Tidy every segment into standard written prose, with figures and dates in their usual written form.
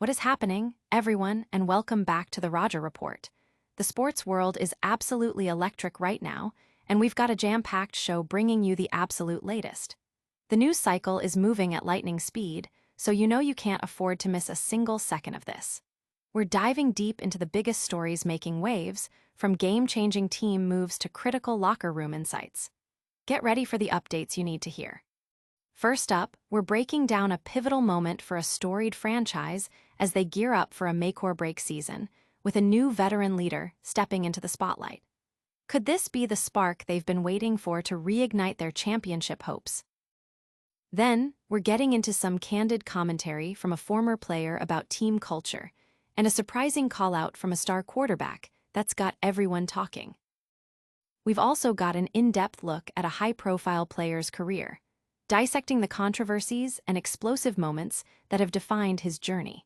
What is happening, everyone, and welcome back to the Roger Report. The sports world is absolutely electric right now, and we've got a jam-packed show bringing you the absolute latest. The news cycle is moving at lightning speed, so you know you can't afford to miss a single second of this. We're diving deep into the biggest stories making waves, from game-changing team moves to critical locker room insights. Get ready for the updates you need to hear. First up, we're breaking down a pivotal moment for a storied franchise as they gear up for a make-or-break season, with a new veteran leader stepping into the spotlight. Could this be the spark they've been waiting for to reignite their championship hopes? Then, we're getting into some candid commentary from a former player about team culture, and a surprising call-out from a star quarterback that's got everyone talking. We've also got an in-depth look at a high-profile player's career, dissecting the controversies and explosive moments that have defined his journey.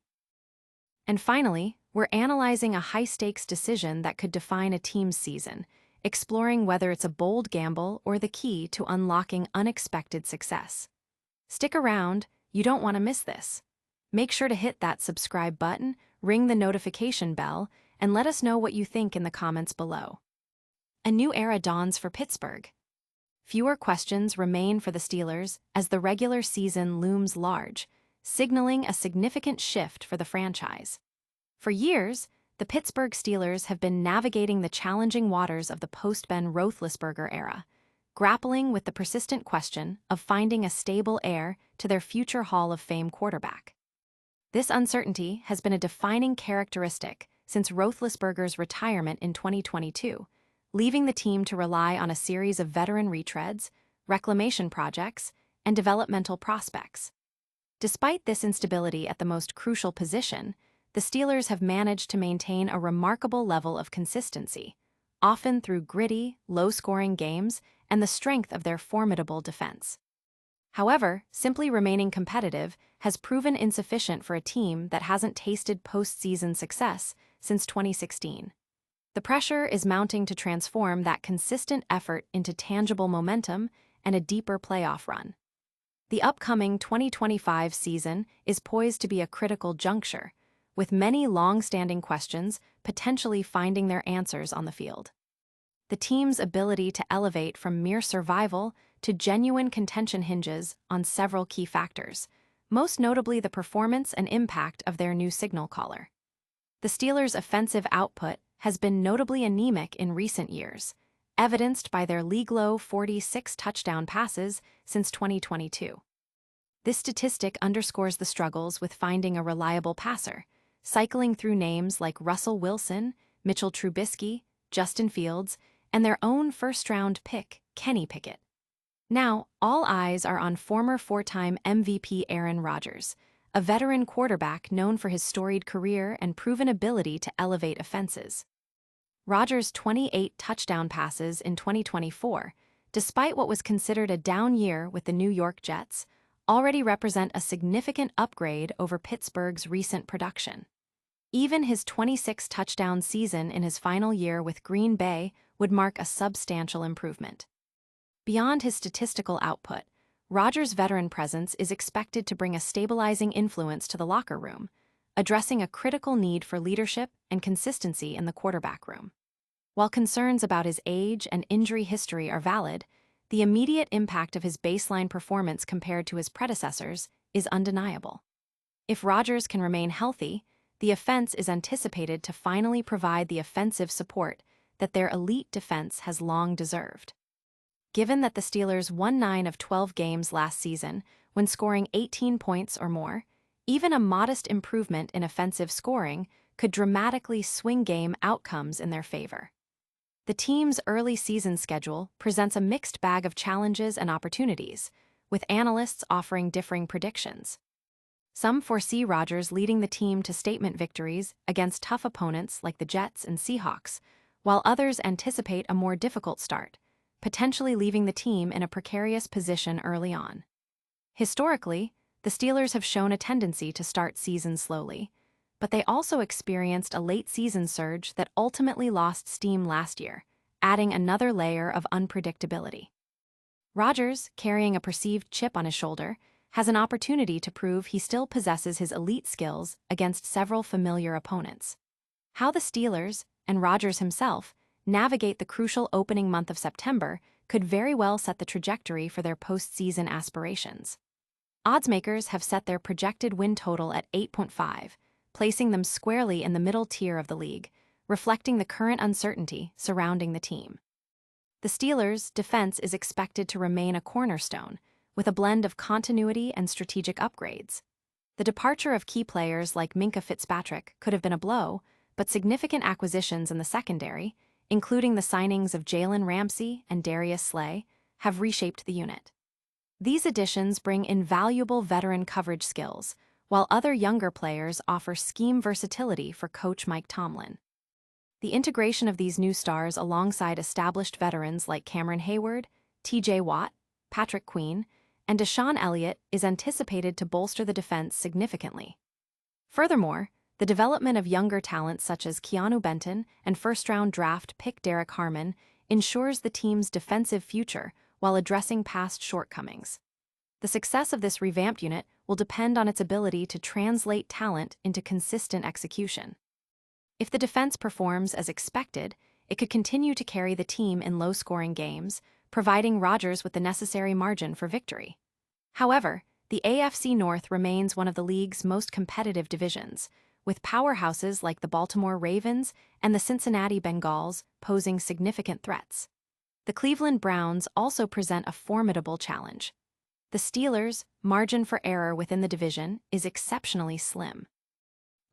And finally, we're analyzing a high-stakes decision that could define a team's season, exploring whether it's a bold gamble or the key to unlocking unexpected success. Stick around, you don't want to miss this. Make sure to hit that subscribe button, ring the notification bell, and let us know what you think in the comments below. A new era dawns for Pittsburgh. Fewer questions remain for the Steelers as the regular season looms large, signaling a significant shift for the franchise. For years, the Pittsburgh Steelers have been navigating the challenging waters of the post-Ben Roethlisberger era, grappling with the persistent question of finding a stable heir to their future Hall of Fame quarterback. This uncertainty has been a defining characteristic since Roethlisberger's retirement in 2022, leaving the team to rely on a series of veteran retreads, reclamation projects, and developmental prospects. Despite this instability at the most crucial position, the Steelers have managed to maintain a remarkable level of consistency, often through gritty, low-scoring games and the strength of their formidable defense. However, simply remaining competitive has proven insufficient for a team that hasn't tasted postseason success since 2016. The pressure is mounting to transform that consistent effort into tangible momentum and a deeper playoff run. The upcoming 2025 season is poised to be a critical juncture, with many long-standing questions potentially finding their answers on the field. The team's ability to elevate from mere survival to genuine contention hinges on several key factors, most notably the performance and impact of their new signal caller. The Steelers' offensive output has been notably anemic in recent years, evidenced by their league-low 46 touchdown passes since 2022. This statistic underscores the struggles with finding a reliable passer, cycling through names like Russell Wilson, Mitchell Trubisky, Justin Fields, and their own first-round pick, Kenny Pickett. Now, all eyes are on former four-time MVP Aaron Rodgers, a veteran quarterback known for his storied career and proven ability to elevate offenses. Rodgers' 28 touchdown passes in 2024, despite what was considered a down year with the New York Jets, already represent a significant upgrade over Pittsburgh's recent production. Even his 26-touchdown season in his final year with Green Bay would mark a substantial improvement. Beyond his statistical output, Rodgers' veteran presence is expected to bring a stabilizing influence to the locker room, addressing a critical need for leadership and consistency in the quarterback room. While concerns about his age and injury history are valid, the immediate impact of his baseline performance compared to his predecessors is undeniable. If Rodgers can remain healthy, the offense is anticipated to finally provide the offensive support that their elite defense has long deserved. Given that the Steelers won 9 of 12 games last season when scoring 18 points or more, even a modest improvement in offensive scoring could dramatically swing game outcomes in their favor. The team's early season schedule presents a mixed bag of challenges and opportunities, with analysts offering differing predictions. Some foresee Rodgers leading the team to statement victories against tough opponents like the Jets and Seahawks, while others anticipate a more difficult start, potentially leaving the team in a precarious position early on. Historically, the Steelers have shown a tendency to start seasons slowly, but they also experienced a late-season surge that ultimately lost steam last year, adding another layer of unpredictability. Rodgers, carrying a perceived chip on his shoulder, has an opportunity to prove he still possesses his elite skills against several familiar opponents. How the Steelers, and Rodgers himself, navigate the crucial opening month of September could very well set the trajectory for their postseason aspirations. Oddsmakers have set their projected win total at 8.5, placing them squarely in the middle tier of the league, reflecting the current uncertainty surrounding the team. The Steelers' defense is expected to remain a cornerstone, with a blend of continuity and strategic upgrades. The departure of key players like Minkah Fitzpatrick could have been a blow, but significant acquisitions in the secondary, including the signings of Jalen Ramsey and Darius Slay, have reshaped the unit. These additions bring invaluable veteran coverage skills, while other younger players offer scheme versatility for coach Mike Tomlin. The integration of these new stars alongside established veterans like Cameron Hayward, T.J. Watt, Patrick Queen, and Deshaun Elliott is anticipated to bolster the defense significantly. Furthermore, the development of younger talents such as Keanu Benton and first-round draft pick Derek Harmon ensures the team's defensive future while addressing past shortcomings. The success of this revamped unit will depend on its ability to translate talent into consistent execution. If the defense performs as expected, it could continue to carry the team in low-scoring games, providing Rodgers with the necessary margin for victory. However, the AFC North remains one of the league's most competitive divisions, with powerhouses like the Baltimore Ravens and the Cincinnati Bengals posing significant threats. The Cleveland Browns also present a formidable challenge. The Steelers' margin for error within the division is exceptionally slim.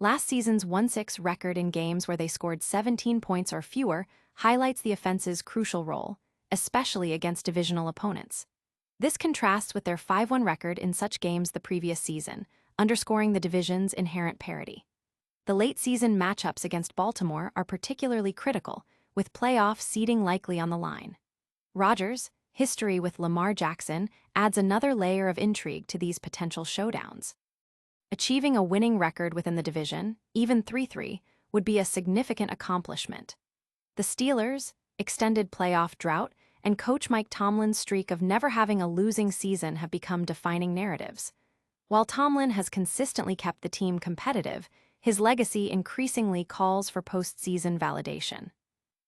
Last season's 1-6 record in games where they scored 17 points or fewer highlights the offense's crucial role, especially against divisional opponents. This contrasts with their 5-1 record in such games the previous season, underscoring the division's inherent parity. The late-season matchups against Baltimore are particularly critical, with playoff seeding likely on the line. Rodgers' history with Lamar Jackson adds another layer of intrigue to these potential showdowns. Achieving a winning record within the division, even 3-3, would be a significant accomplishment. The Steelers' extended playoff drought and coach Mike Tomlin's streak of never having a losing season have become defining narratives. While Tomlin has consistently kept the team competitive, his legacy increasingly calls for postseason validation.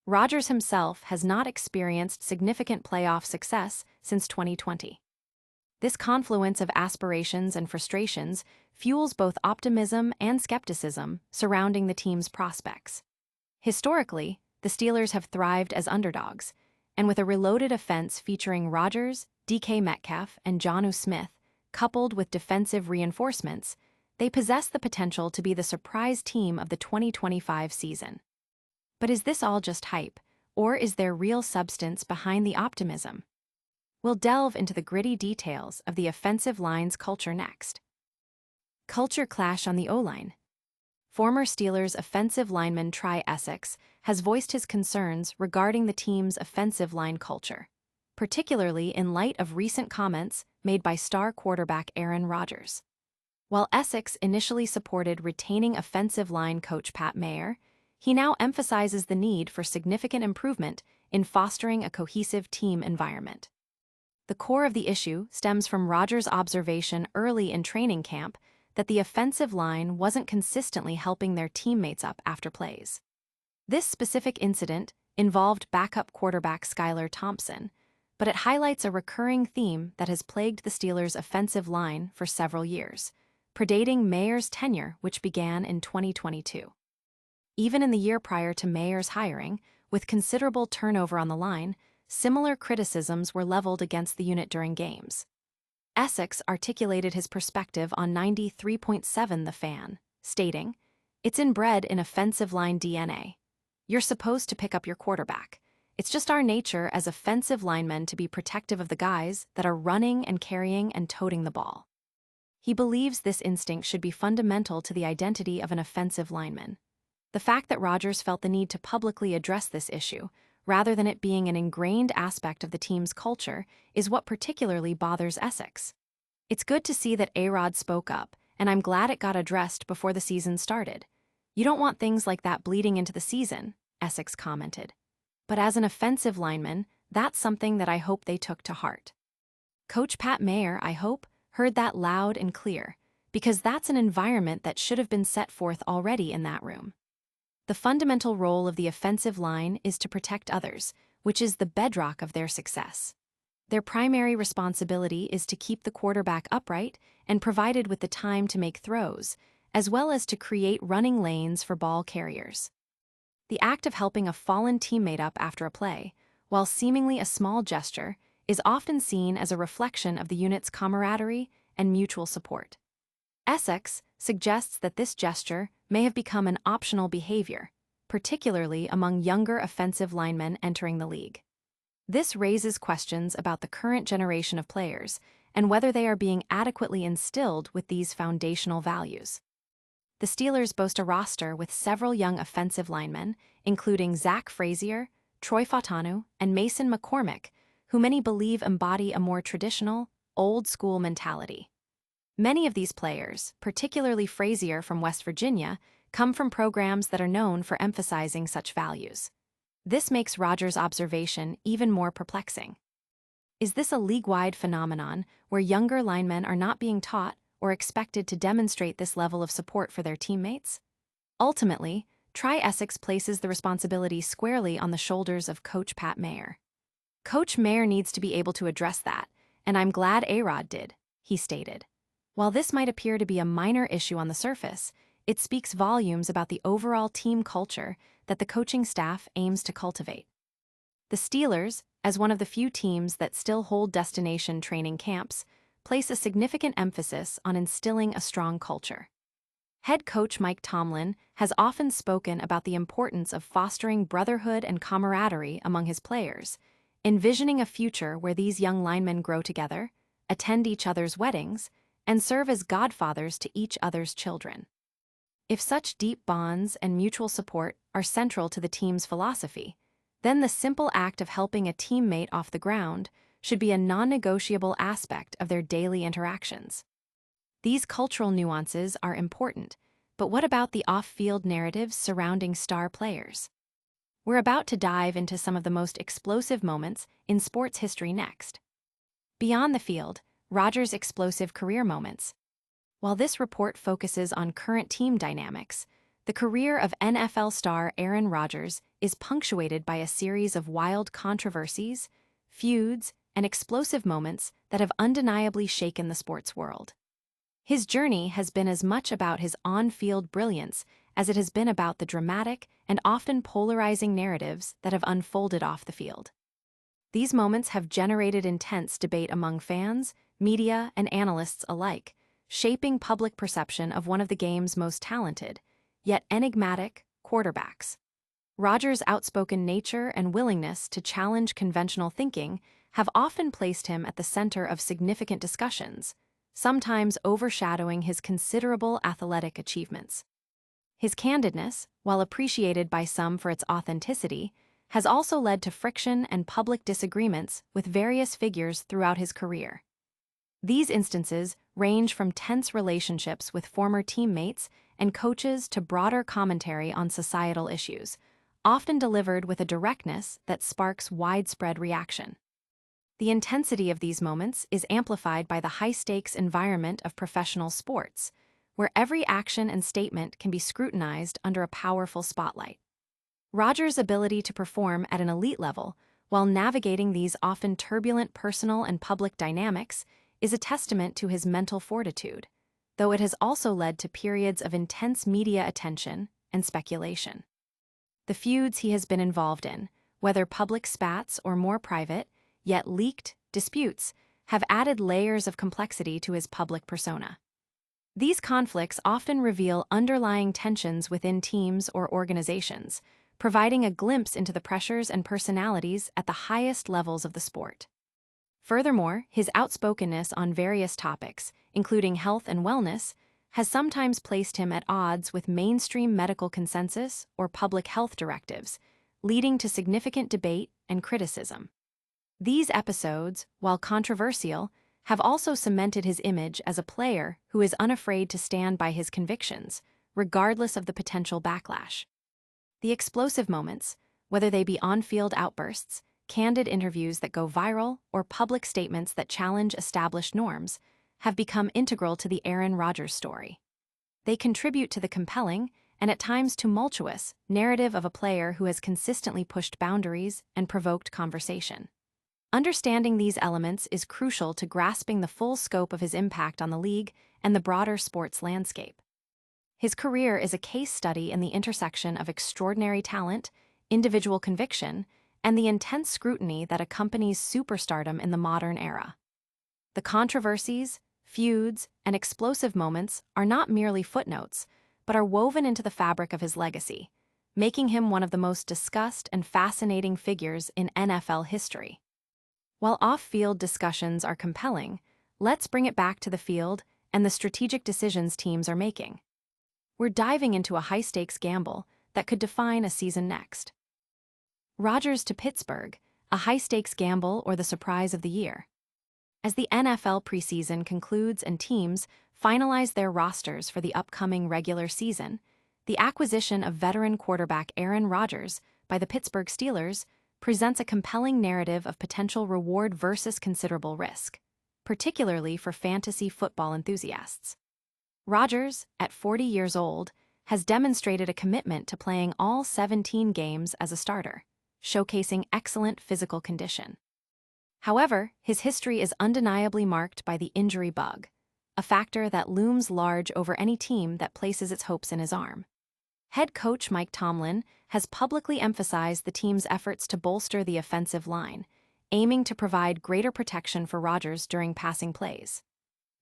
Rodgers himself has not experienced significant playoff success since 2020. This confluence of aspirations and frustrations fuels both optimism and skepticism surrounding the team's prospects. Historically, the Steelers have thrived as underdogs, and with a reloaded offense featuring Rodgers, DK Metcalf, and Jonnu Smith, coupled with defensive reinforcements, they possess the potential to be the surprise team of the 2025 season. But is this all just hype, or is there real substance behind the optimism? We'll delve into the gritty details of the offensive line's culture next. Culture clash on the O-line. Former Steelers offensive lineman Try Essex has voiced his concerns regarding the team's offensive line culture, particularly in light of recent comments made by star quarterback Aaron Rodgers. While Essex initially supported retaining offensive line coach Pat Mayer, he now emphasizes the need for significant improvement in fostering a cohesive team environment. The core of the issue stems from Rodgers' observation early in training camp that the offensive line wasn't consistently helping their teammates up after plays. This specific incident involved backup quarterback Skylar Thompson, but it highlights a recurring theme that has plagued the Steelers' offensive line for several years, predating Mayer's tenure, which began in 2022. Even in the year prior to Mayer's hiring, with considerable turnover on the line, similar criticisms were leveled against the unit during games. Essex articulated his perspective on 93.7 The Fan, stating, "It's inbred in offensive line DNA. You're supposed to pick up your quarterback. It's just our nature as offensive linemen to be protective of the guys that are running and carrying and toting the ball." He believes this instinct should be fundamental to the identity of an offensive lineman. The fact that Rodgers felt the need to publicly address this issue, rather than it being an ingrained aspect of the team's culture, is what particularly bothers Essex. "It's good to see that A-Rod spoke up, and I'm glad it got addressed before the season started. You don't want things like that bleeding into the season," Essex commented. "But as an offensive lineman, that's something that I hope they took to heart." Coach Pat Mayer, I hope, Heard that loud and clear, because that's an environment that should have been set forth already in that room. The fundamental role of the offensive line is to protect others, which is the bedrock of their success. Their primary responsibility is to keep the quarterback upright and provided with the time to make throws, as well as to create running lanes for ball carriers. The act of helping a fallen teammate up after a play, while seemingly a small gesture, is often seen as a reflection of the unit's camaraderie and mutual support. Essex suggests that this gesture may have become an optional behavior, particularly among younger offensive linemen entering the league. This raises questions about the current generation of players and whether they are being adequately instilled with these foundational values. The Steelers boast a roster with several young offensive linemen, including Zach Frazier, Troy Fautanu, and Mason McCormick, who many believe embody a more traditional, old-school mentality. Many of these players, particularly Frazier from West Virginia, come from programs that are known for emphasizing such values. This makes Rodgers' observation even more perplexing. Is this a league-wide phenomenon where younger linemen are not being taught or expected to demonstrate this level of support for their teammates? Ultimately, Essex places the responsibility squarely on the shoulders of Coach Pat Mayer. Coach Mayer needs to be able to address that, and I'm glad A-Rod did, he stated. While this might appear to be a minor issue on the surface, it speaks volumes about the overall team culture that the coaching staff aims to cultivate. The Steelers, as one of the few teams that still hold destination training camps, place a significant emphasis on instilling a strong culture. Head coach Mike Tomlin has often spoken about the importance of fostering brotherhood and camaraderie among his players, envisioning a future where these young linemen grow together, attend each other's weddings, and serve as godfathers to each other's children. If such deep bonds and mutual support are central to the team's philosophy, then the simple act of helping a teammate off the ground should be a non-negotiable aspect of their daily interactions. These cultural nuances are important, but what about the off-field narratives surrounding star players? We're about to dive into some of the most explosive moments in sports history next. Beyond the field, Rodgers' explosive career moments. While this report focuses on current team dynamics, the career of NFL star Aaron Rodgers is punctuated by a series of wild controversies, feuds, and explosive moments that have undeniably shaken the sports world. His journey has been as much about his on-field brilliance as it has been about the dramatic and often polarizing narratives that have unfolded off the field. These moments have generated intense debate among fans, media, and analysts alike, shaping public perception of one of the game's most talented, yet enigmatic, quarterbacks. Rodgers' outspoken nature and willingness to challenge conventional thinking have often placed him at the center of significant discussions, sometimes overshadowing his considerable athletic achievements. His candidness, while appreciated by some for its authenticity, has also led to friction and public disagreements with various figures throughout his career. These instances range from tense relationships with former teammates and coaches to broader commentary on societal issues, often delivered with a directness that sparks widespread reaction. The intensity of these moments is amplified by the high-stakes environment of professional sports, where every action and statement can be scrutinized under a powerful spotlight. Rodgers' ability to perform at an elite level while navigating these often turbulent personal and public dynamics is a testament to his mental fortitude, though it has also led to periods of intense media attention and speculation. The feuds he has been involved in, whether public spats or more private, yet leaked, disputes, have added layers of complexity to his public persona. These conflicts often reveal underlying tensions within teams or organizations, providing a glimpse into the pressures and personalities at the highest levels of the sport. Furthermore, his outspokenness on various topics, including health and wellness, has sometimes placed him at odds with mainstream medical consensus or public health directives, leading to significant debate and criticism. These episodes, while controversial, have also cemented his image as a player who is unafraid to stand by his convictions, regardless of the potential backlash. The explosive moments, whether they be on-field outbursts, candid interviews that go viral, or public statements that challenge established norms, have become integral to the Aaron Rodgers story. They contribute to the compelling, and at times tumultuous, narrative of a player who has consistently pushed boundaries and provoked conversation. Understanding these elements is crucial to grasping the full scope of his impact on the league and the broader sports landscape. His career is a case study in the intersection of extraordinary talent, individual conviction, and the intense scrutiny that accompanies superstardom in the modern era. The controversies, feuds, and explosive moments are not merely footnotes, but are woven into the fabric of his legacy, making him one of the most discussed and fascinating figures in NFL history. While off-field discussions are compelling, let's bring it back to the field and the strategic decisions teams are making. We're diving into a high-stakes gamble that could define a season next. Rodgers to Pittsburgh, a high-stakes gamble or the surprise of the year. As the NFL preseason concludes and teams finalize their rosters for the upcoming regular season, the acquisition of veteran quarterback Aaron Rodgers by the Pittsburgh Steelers presents a compelling narrative of potential reward versus considerable risk, particularly for fantasy football enthusiasts. Rodgers, at 40 years old, has demonstrated a commitment to playing all 17 games as a starter, showcasing excellent physical condition. However, his history is undeniably marked by the injury bug, a factor that looms large over any team that places its hopes in his arm. Head coach Mike Tomlin has publicly emphasized the team's efforts to bolster the offensive line, aiming to provide greater protection for Rodgers during passing plays.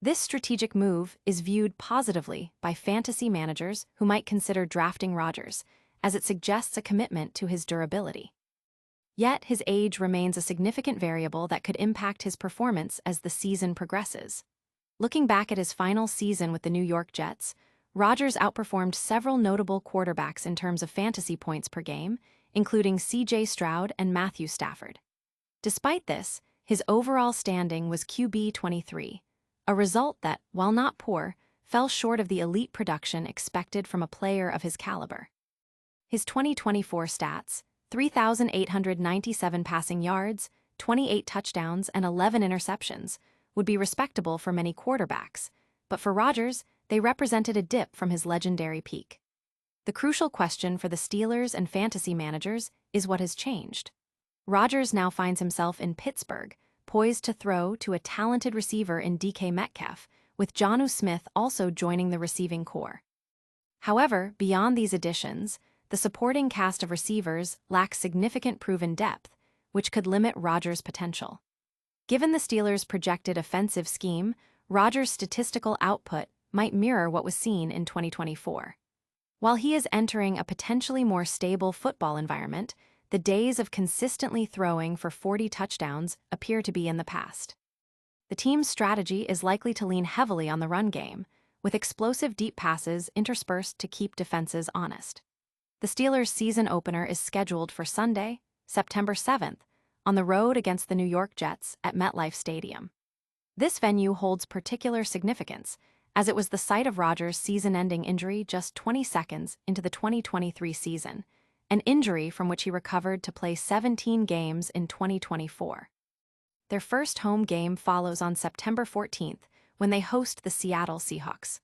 This strategic move is viewed positively by fantasy managers who might consider drafting Rodgers, as it suggests a commitment to his durability. Yet his age remains a significant variable that could impact his performance as the season progresses. Looking back at his final season with the New York Jets, Rodgers outperformed several notable quarterbacks in terms of fantasy points per game, including C.J. Stroud and Matthew Stafford. Despite this, his overall standing was QB 23, a result that, while not poor, fell short of the elite production expected from a player of his caliber. His 2024 stats, 3,897 passing yards, 28 touchdowns, and 11 interceptions, would be respectable for many quarterbacks, but for Rodgers, they represented a dip from his legendary peak. The crucial question for the Steelers and fantasy managers is what has changed. Rodgers now finds himself in Pittsburgh, poised to throw to a talented receiver in DK Metcalf, with Jonnu Smith also joining the receiving core. However, beyond these additions, the supporting cast of receivers lacks significant proven depth, which could limit Rodgers' potential. Given the Steelers' projected offensive scheme, Rodgers' statistical output might mirror what was seen in 2024. While he is entering a potentially more stable football environment, the days of consistently throwing for 40 touchdowns appear to be in the past. The team's strategy is likely to lean heavily on the run game, with explosive deep passes interspersed to keep defenses honest. The Steelers' season opener is scheduled for Sunday, September 7th, on the road against the New York Jets at MetLife Stadium. This venue holds particular significance, as it was the site of Rodgers' season-ending injury just 20 seconds into the 2023 season, an injury from which he recovered to play 17 games in 2024. Their first home game follows on September 14th, when they host the Seattle Seahawks.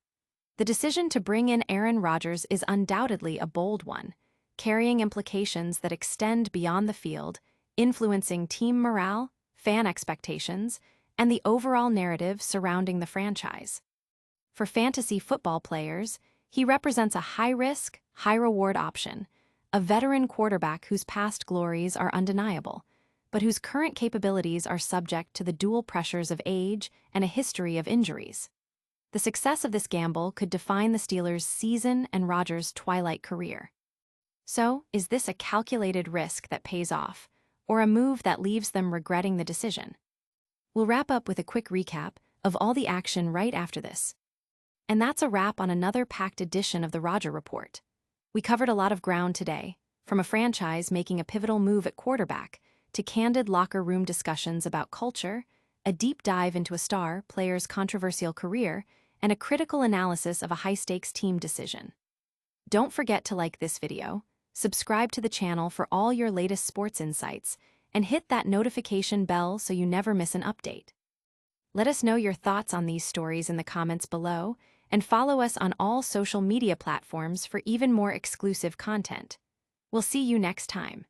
The decision to bring in Aaron Rodgers is undoubtedly a bold one, carrying implications that extend beyond the field, influencing team morale, fan expectations, and the overall narrative surrounding the franchise. For fantasy football players, he represents a high-risk, high-reward option, a veteran quarterback whose past glories are undeniable, but whose current capabilities are subject to the dual pressures of age and a history of injuries. The success of this gamble could define the Steelers' season and Rodgers' twilight career. So, is this a calculated risk that pays off, or a move that leaves them regretting the decision? We'll wrap up with a quick recap of all the action right after this. And that's a wrap on another packed edition of the Rodger Report. We covered a lot of ground today, from a franchise making a pivotal move at quarterback to candid locker room discussions about culture, a deep dive into a star player's controversial career, and a critical analysis of a high-stakes team decision. Don't forget to like this video, subscribe to the channel for all your latest sports insights, and hit that notification bell so you never miss an update. Let us know your thoughts on these stories in the comments below, and follow us on all social media platforms for even more exclusive content. We'll see you next time.